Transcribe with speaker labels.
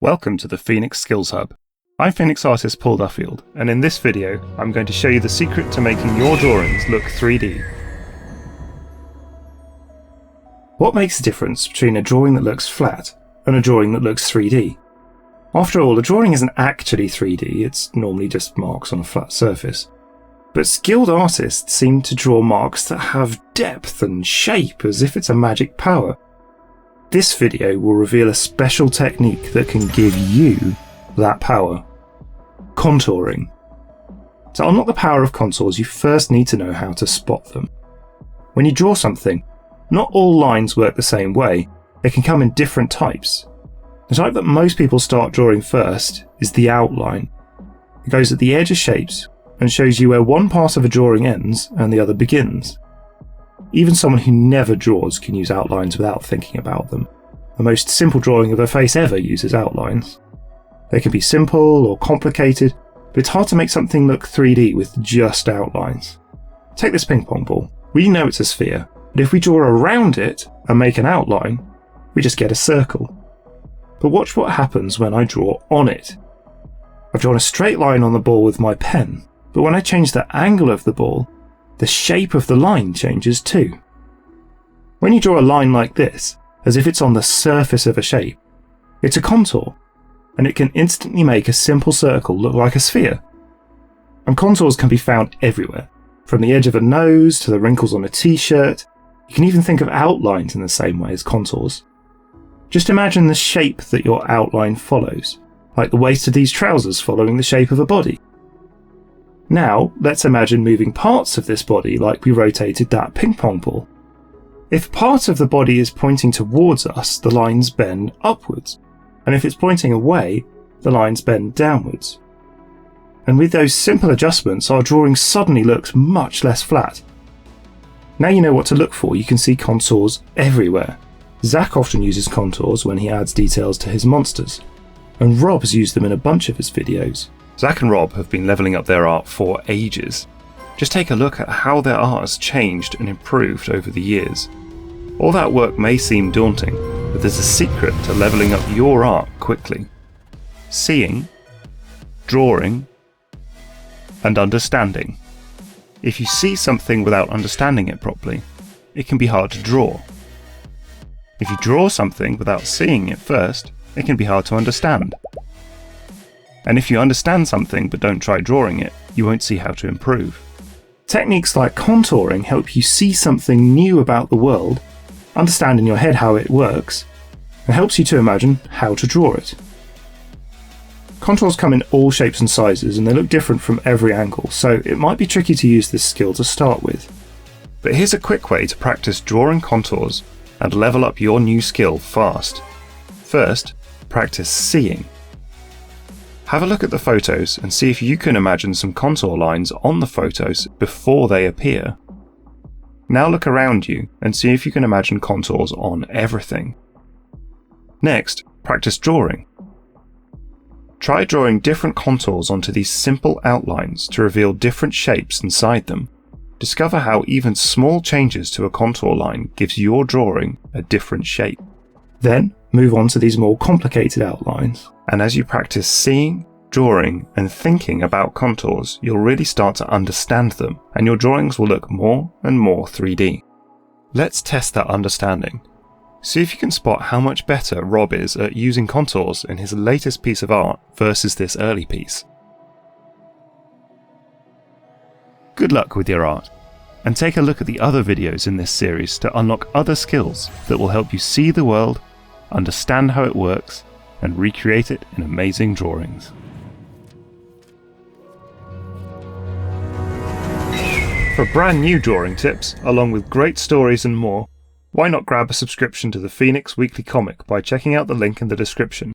Speaker 1: Welcome to the Phoenix Skills Hub. I'm Phoenix artist Paul Duffield, and in this video I'm going to show you the secret to making your drawings look 3D. What makes the difference between a drawing that looks flat and a drawing that looks 3D? After all, a drawing isn't actually 3D, it's normally just marks on a flat surface. But skilled artists seem to draw marks that have depth and shape as if it's a magic power. This video will reveal a special technique that can give you that power. Contouring. To unlock the power of contours, you first need to know how to spot them. When you draw something, not all lines work the same way. They can come in different types. The type that most people start drawing first is the outline. It goes at the edge of shapes and shows you where one part of a drawing ends and the other begins. Even someone who never draws can use outlines without thinking about them. The most simple drawing of a face ever uses outlines. They can be simple or complicated, but it's hard to make something look 3D with just outlines. Take this ping pong ball. We know it's a sphere, but if we draw around it and make an outline, we just get a circle. But watch what happens when I draw on it. I've drawn a straight line on the ball with my pen, but when I change the angle of the ball, the shape of the line changes too. When you draw a line like this, as if it's on the surface of a shape, it's a contour, and it can instantly make a simple circle look like a sphere. And contours can be found everywhere, from the edge of a nose to the wrinkles on a t-shirt. You can even think of outlines in the same way as contours. Just imagine the shape that your outline follows, like the waist of these trousers following the shape of a body. Now, let's imagine moving parts of this body like we rotated that ping pong ball. If part of the body is pointing towards us, the lines bend upwards, and if it's pointing away, the lines bend downwards. And with those simple adjustments, our drawing suddenly looks much less flat. Now you know what to look for. You can see contours everywhere. Zach often uses contours when he adds details to his monsters, and Rob has used them in a bunch of his videos. Zach and Rob have been levelling up their art for ages. Just take a look at how their art has changed and improved over the years. All that work may seem daunting, but there's a secret to levelling up your art quickly. Seeing, drawing, and understanding. If you see something without understanding it properly, it can be hard to draw. If you draw something without seeing it first, it can be hard to understand. And if you understand something but don't try drawing it, you won't see how to improve. Techniques like contouring help you see something new about the world, understand in your head how it works, and helps you to imagine how to draw it. Contours come in all shapes and sizes, and they look different from every angle, so it might be tricky to use this skill to start with. But here's a quick way to practice drawing contours and level up your new skill fast. First, practice seeing. Have a look at the photos and see if you can imagine some contour lines on the photos before they appear. Now look around you and see if you can imagine contours on everything. Next, practice drawing. Try drawing different contours onto these simple outlines to reveal different shapes inside them. Discover how even small changes to a contour line gives your drawing a different shape. Then, move on to these more complicated outlines, and as you practice seeing, drawing, and thinking about contours, you'll really start to understand them, and your drawings will look more and more 3D. Let's test that understanding. See if you can spot how much better Rob is at using contours in his latest piece of art versus this early piece. Good luck with your art, and take a look at the other videos in this series to unlock other skills that will help you see the world, understand how it works, and recreate it in amazing drawings. For brand new drawing tips, along with great stories and more, why not grab a subscription to the Phoenix Weekly Comic by checking out the link in the description.